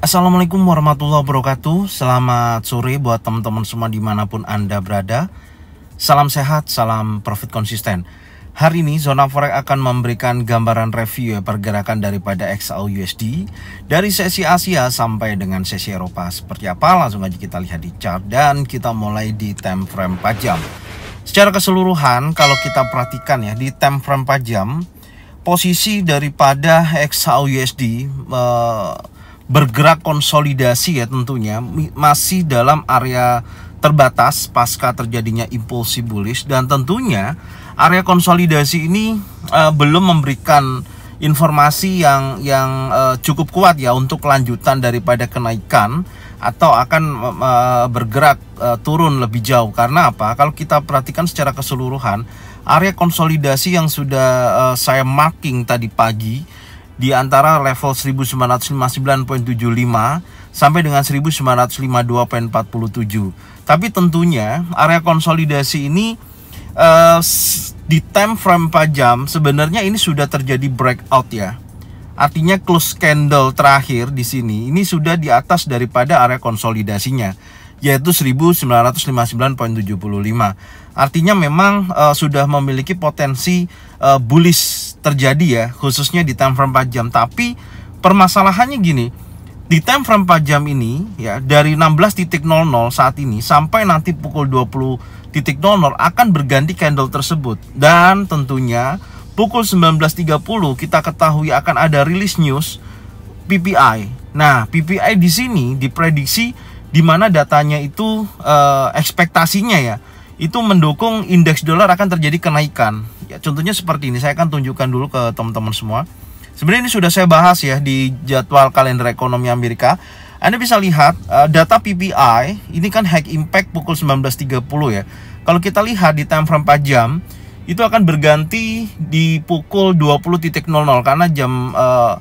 Assalamualaikum warahmatullahi wabarakatuh. Selamat sore buat teman-teman semua dimanapun Anda berada. Salam sehat, salam profit konsisten. Hari ini Zona Forex akan memberikan gambaran review pergerakan daripada XAU/USD dari sesi Asia sampai dengan sesi Eropa. Seperti apa? Langsung aja kita lihat di chart dan kita mulai di time frame 4 jam. Secara keseluruhan kalau kita perhatikan ya di time frame 4 jam, posisi daripada XAU/USD bergerak konsolidasi ya, tentunya masih dalam area terbatas pasca terjadinya impulsi bullish, dan tentunya area konsolidasi ini belum memberikan informasi yang cukup kuat ya untuk lanjutan daripada kenaikan atau akan bergerak turun lebih jauh. Karena apa? Kalau kita perhatikan secara keseluruhan area konsolidasi yang sudah saya marking tadi pagi di antara level 1959.75 sampai dengan 1952.47. Tapi tentunya area konsolidasi ini di time frame 4 jam sebenarnya ini sudah terjadi breakout ya. Artinya close candle terakhir di sini ini sudah di atas daripada area konsolidasinya, yaitu 1959.75. Artinya memang sudah memiliki potensi bullish terjadi ya, khususnya di time frame 4 jam. Tapi permasalahannya gini, di time frame 4 jam ini ya, dari 16.00 saat ini sampai nanti pukul 20.00 akan berganti candle tersebut. Dan tentunya pukul 19.30 kita ketahui akan ada rilis news PPI. Nah, PPI di sini diprediksi di mana datanya itu ekspektasinya ya, itu mendukung indeks dolar akan terjadi kenaikan. Ya, contohnya seperti ini, saya akan tunjukkan dulu ke teman-teman semua. Sebenarnya ini sudah saya bahas ya di jadwal kalender ekonomi Amerika. Anda bisa lihat data PPI ini kan high impact pukul 19.30 ya. Kalau kita lihat di time frame 4 jam itu akan berganti di pukul 20.00 karena jam 4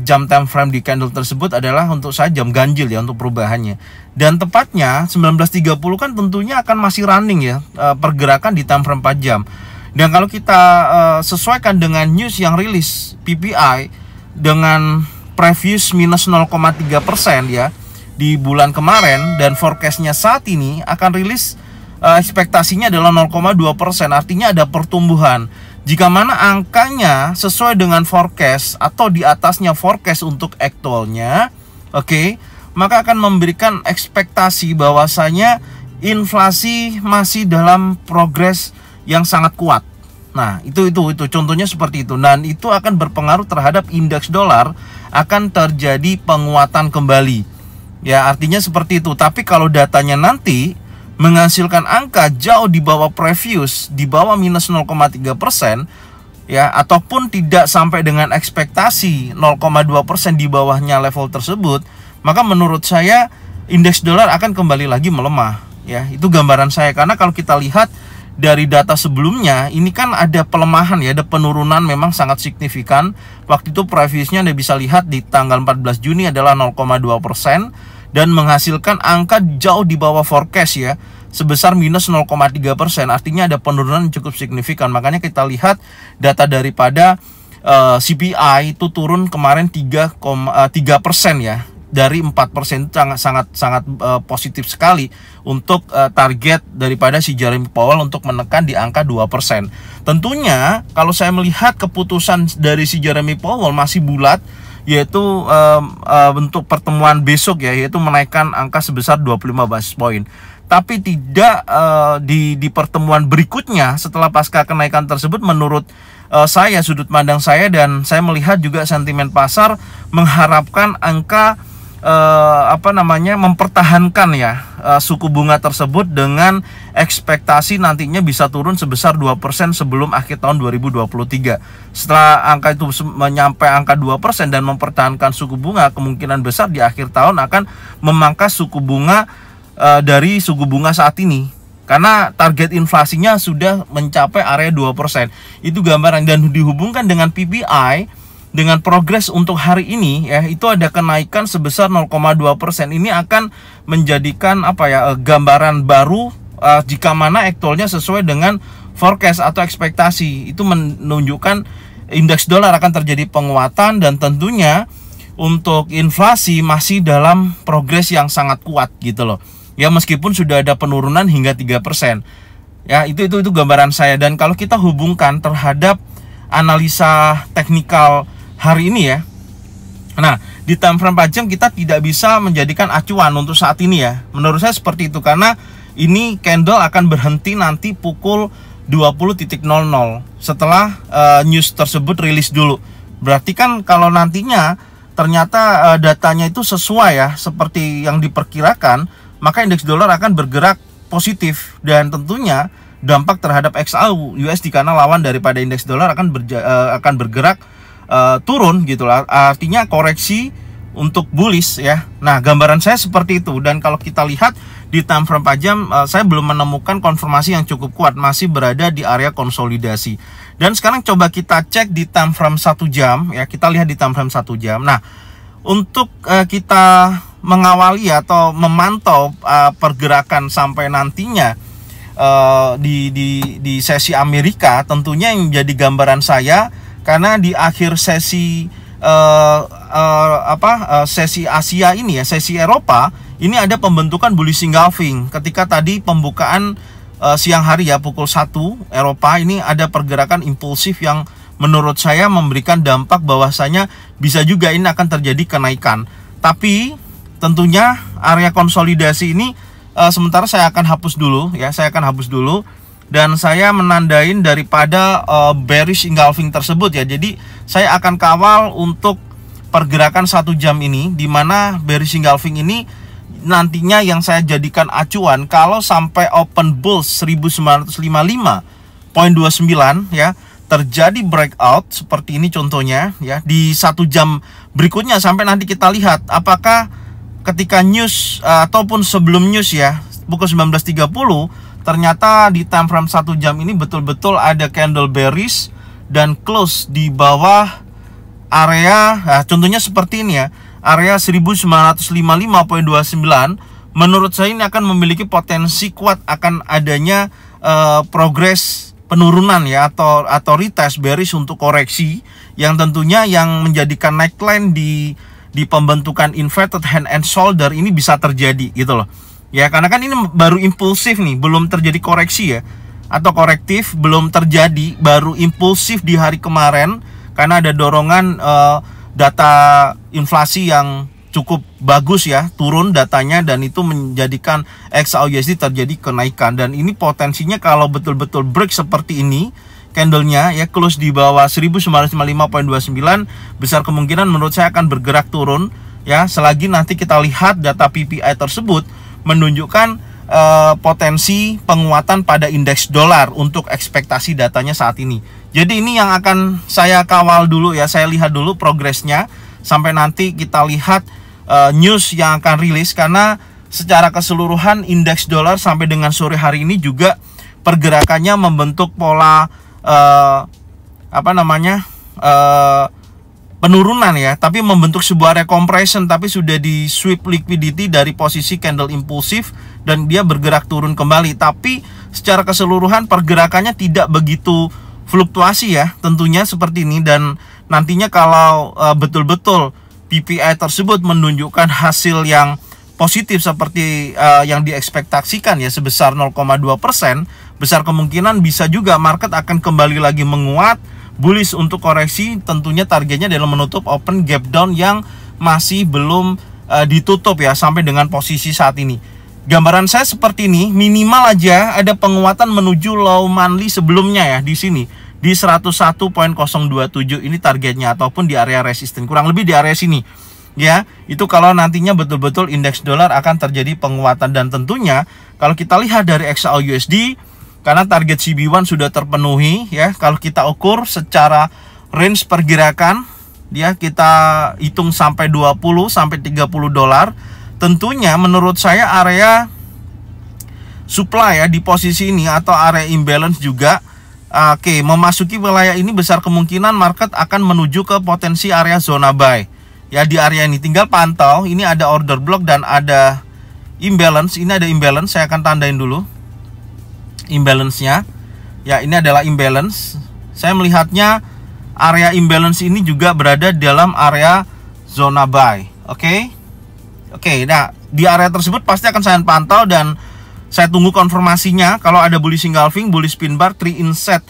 jam time frame di candle tersebut adalah untuk saya jam ganjil ya untuk perubahannya. Dan tepatnya 19.30 kan tentunya akan masih running ya pergerakan di time frame 4 jam. Dan kalau kita sesuaikan dengan news yang rilis PPI dengan previous minus 0,3% ya di bulan kemarin, dan forecastnya saat ini akan rilis ekspektasinya adalah 0,2%, artinya ada pertumbuhan. Jika mana angkanya sesuai dengan forecast atau di atasnya forecast untuk aktualnya, oke, maka akan memberikan ekspektasi bahwasanya inflasi masih dalam progres yang sangat kuat. Nah, itu contohnya seperti itu, dan itu akan berpengaruh terhadap indeks dolar akan terjadi penguatan kembali. Ya, artinya seperti itu. Tapi kalau datanya nanti menghasilkan angka jauh di bawah previous, di bawah minus 0,3% ya, ataupun tidak sampai dengan ekspektasi 0,2% di bawahnya level tersebut, maka menurut saya indeks dolar akan kembali lagi melemah ya. Itu gambaran saya, karena kalau kita lihat dari data sebelumnya ini kan ada pelemahan ya, ada penurunan memang sangat signifikan. Waktu itu previousnya Anda bisa lihat di tanggal 14 Juni adalah 0,2% dan menghasilkan angka jauh di bawah forecast ya, sebesar minus 0,3%. Artinya ada penurunan cukup signifikan. Makanya kita lihat data daripada CPI itu turun kemarin 3% ya, dari 4%. sangat positif sekali untuk target daripada si Jeremy Powell untuk menekan di angka 2%. Tentunya kalau saya melihat keputusan dari si Jeremy Powell masih bulat, yaitu untuk pertemuan besok ya, yaitu menaikkan angka sebesar 25 basis point. Tapi tidak di pertemuan berikutnya setelah pasca kenaikan tersebut. Menurut saya, sudut pandang saya, dan saya melihat juga sentimen pasar mengharapkan angka mempertahankan ya suku bunga tersebut dengan ekspektasi nantinya bisa turun sebesar 2% sebelum akhir tahun 2023. Setelah angka itu menyampai angka 2% dan mempertahankan suku bunga, kemungkinan besar di akhir tahun akan memangkas suku bunga dari suku bunga saat ini, karena target inflasinya sudah mencapai area 2%. Itu gambaran, dan dihubungkan dengan PPI dengan progres untuk hari ini ya, itu ada kenaikan sebesar 0,2%. Ini akan menjadikan gambaran baru jika mana aktualnya sesuai dengan forecast atau ekspektasi. Itu menunjukkan indeks dolar akan terjadi penguatan, dan tentunya untuk inflasi masih dalam progres yang sangat kuat gitu loh. Ya meskipun sudah ada penurunan hingga 3%. Ya itu gambaran saya. Dan kalau kita hubungkan terhadap analisa teknikal hari ini ya. Nah, di time frame 4 jam kita tidak bisa menjadikan acuan untuk saat ini ya. Menurut saya seperti itu karena ini candle akan berhenti nanti pukul 20.00 setelah news tersebut rilis dulu. Berarti kan kalau nantinya ternyata datanya itu sesuai ya seperti yang diperkirakan, maka indeks dolar akan bergerak positif dan tentunya dampak terhadap XAU USD karena lawan daripada indeks dolar akan bergerak turun gitu lah. Artinya koreksi untuk bullish ya. Nah, gambaran saya seperti itu. Dan kalau kita lihat di time frame 4 jam, saya belum menemukan konfirmasi yang cukup kuat, masih berada di area konsolidasi. Dan sekarang coba kita cek di time frame 1 jam ya. Kita lihat di time frame 1 jam. Nah, untuk kita mengawali atau memantau pergerakan sampai nantinya di sesi Amerika, tentunya yang jadi gambaran saya karena di akhir sesi sesi Asia ini ya, sesi Eropa ini ada pembentukan bullish engulfing. Ketika tadi pembukaan siang hari ya pukul 1 Eropa ini ada pergerakan impulsif yang menurut saya memberikan dampak bahwasanya bisa juga ini akan terjadi kenaikan. Tapi tentunya area konsolidasi ini sementara saya akan hapus dulu ya, dan saya menandain daripada bearish engulfing tersebut ya. Jadi saya akan kawal untuk pergerakan 1 jam ini, di mana bearish engulfing ini nantinya yang saya jadikan acuan kalau sampai open bulls 1955.29 ya terjadi breakout seperti ini contohnya ya di 1 jam berikutnya, sampai nanti kita lihat apakah ketika news ataupun sebelum news ya pukul 19.30 ternyata di time frame 1 jam ini betul-betul ada candle bearish dan close di bawah area, contohnya seperti ini ya, area 1955.29. Menurut saya ini akan memiliki potensi kuat akan adanya progres penurunan ya atau retest bearish untuk koreksi yang tentunya yang menjadikan neckline di pembentukan inverted hand and shoulder ini bisa terjadi gitu loh. Ya, karena kan ini baru impulsif nih, belum terjadi koreksi ya, atau korektif belum terjadi, baru impulsif di hari kemarin karena ada dorongan data inflasi yang cukup bagus ya, turun datanya dan itu menjadikan XAU-USD terjadi kenaikan. Dan ini potensinya kalau betul-betul break seperti ini, candlenya ya close di bawah 1955.29, besar kemungkinan menurut saya akan bergerak turun ya, selagi nanti kita lihat data PPI tersebut menunjukkan potensi penguatan pada indeks dolar untuk ekspektasi datanya saat ini. Jadi ini yang akan saya kawal dulu ya, saya lihat dulu progresnya sampai nanti kita lihat news yang akan rilis, karena secara keseluruhan indeks dolar sampai dengan sore hari ini juga pergerakannya membentuk pola penurunan ya, tapi membentuk sebuah recompression, tapi sudah di sweep liquidity dari posisi candle impulsif dan dia bergerak turun kembali. Tapi secara keseluruhan pergerakannya tidak begitu fluktuasi ya, tentunya seperti ini. Dan nantinya kalau betul-betul PPI tersebut menunjukkan hasil yang positif seperti yang diekspektasikan ya sebesar 0,2%, besar kemungkinan bisa juga market akan kembali lagi menguat bullish untuk koreksi. Tentunya targetnya adalah menutup open gap down yang masih belum ditutup ya sampai dengan posisi saat ini. Gambaran saya seperti ini, minimal aja ada penguatan menuju low monthly sebelumnya ya di sini di 101.027 ini targetnya, ataupun di area resisten kurang lebih di area sini ya. Itu kalau nantinya betul-betul indeks dolar akan terjadi penguatan. Dan tentunya kalau kita lihat dari XAU-USD, karena target CB1 sudah terpenuhi ya, kalau kita ukur secara range pergerakan ya, kita hitung sampai 20 sampai 30 dolar. Tentunya menurut saya area supply ya di posisi ini atau area imbalance juga memasuki wilayah ini, besar kemungkinan market akan menuju ke potensi area zona buy ya di area ini. Tinggal pantau, ini ada order block dan ada imbalance. Ini ada imbalance, saya akan tandain dulu imbalance-nya ya. Ini adalah imbalance. Saya melihatnya area imbalance ini juga berada dalam area zona buy. Oke. Nah di area tersebut pasti akan saya pantau dan saya tunggu konfirmasinya. Kalau ada bullish engulfing, bullish pin bar, 3 inset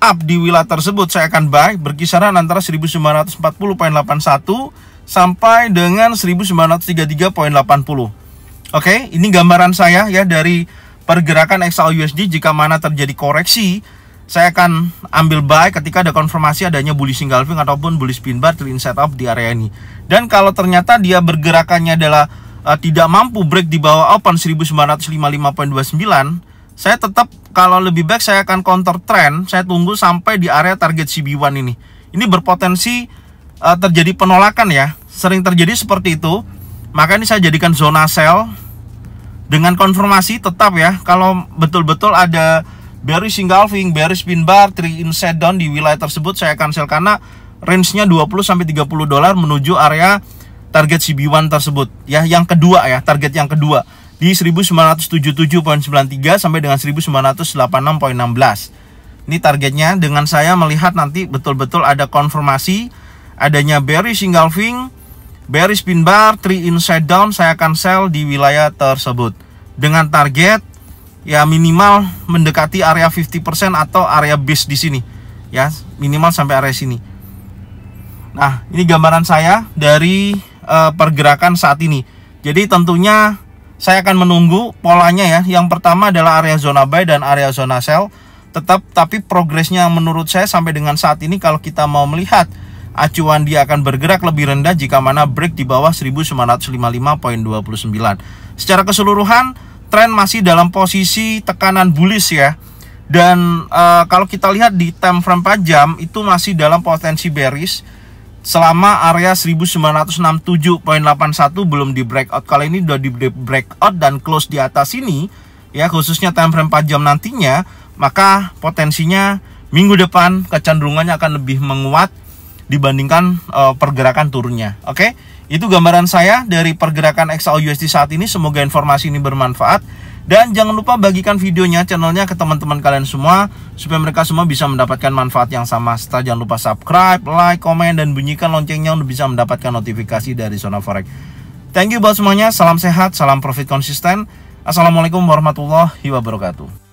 up di wilayah tersebut, saya akan buy berkisaran antara 1940.81 sampai dengan 1933.80. Oke, ini gambaran saya ya dari pergerakan XAUUSD. Jika mana terjadi koreksi, saya akan ambil buy ketika ada konfirmasi adanya bullish engulfing ataupun bullish pin bar, 3 inset up di area ini. Dan kalau ternyata dia bergerakannya adalah tidak mampu break di bawah open 1955.29, saya tetap, kalau lebih baik saya akan counter trend, saya tunggu sampai di area target CB1 ini. Ini berpotensi terjadi penolakan ya, sering terjadi seperti itu. Maka ini saya jadikan zona sell dengan konfirmasi tetap ya. Kalau betul-betul ada bearish engulfing, bearish pin bar, 3 inset down di wilayah tersebut, saya akan sell karena range-nya 20-30 dolar menuju area target CB1 tersebut ya. Yang kedua ya, target yang kedua di 1977.93 sampai dengan 1986.16. Ini targetnya, dengan saya melihat nanti betul-betul ada konfirmasi adanya bearish engulfing, bearish pin bar, 3 inset down, saya akan sell di wilayah tersebut dengan target ya minimal mendekati area 50% atau area base di sini ya, minimal sampai area sini. Nah, ini gambaran saya dari pergerakan saat ini. Jadi tentunya saya akan menunggu polanya ya. Yang pertama adalah area zona buy dan area zona sell. Tapi progresnya menurut saya sampai dengan saat ini, kalau kita mau melihat acuan, dia akan bergerak lebih rendah jika mana break di bawah 1955.29. Secara keseluruhan tren masih dalam posisi tekanan bullish ya. Dan kalau kita lihat di time frame 4 jam itu masih dalam potensi bearish selama area 1967.81 belum di breakout. Kalau ini udah di breakout dan close di atas ini ya, khususnya time frame 4 jam nantinya, maka potensinya minggu depan kecenderungannya akan lebih menguat dibandingkan pergerakan turunnya. Oke, itu gambaran saya dari pergerakan XAUUSD saat ini. Semoga informasi ini bermanfaat. Dan jangan lupa bagikan videonya, channelnya ke teman-teman kalian semua, supaya mereka semua bisa mendapatkan manfaat yang sama. Serta jangan lupa subscribe, like, komen, dan bunyikan loncengnya untuk bisa mendapatkan notifikasi dari Zona Forex. Thank you buat semuanya, salam sehat, salam profit konsisten. Assalamualaikum warahmatullahi wabarakatuh.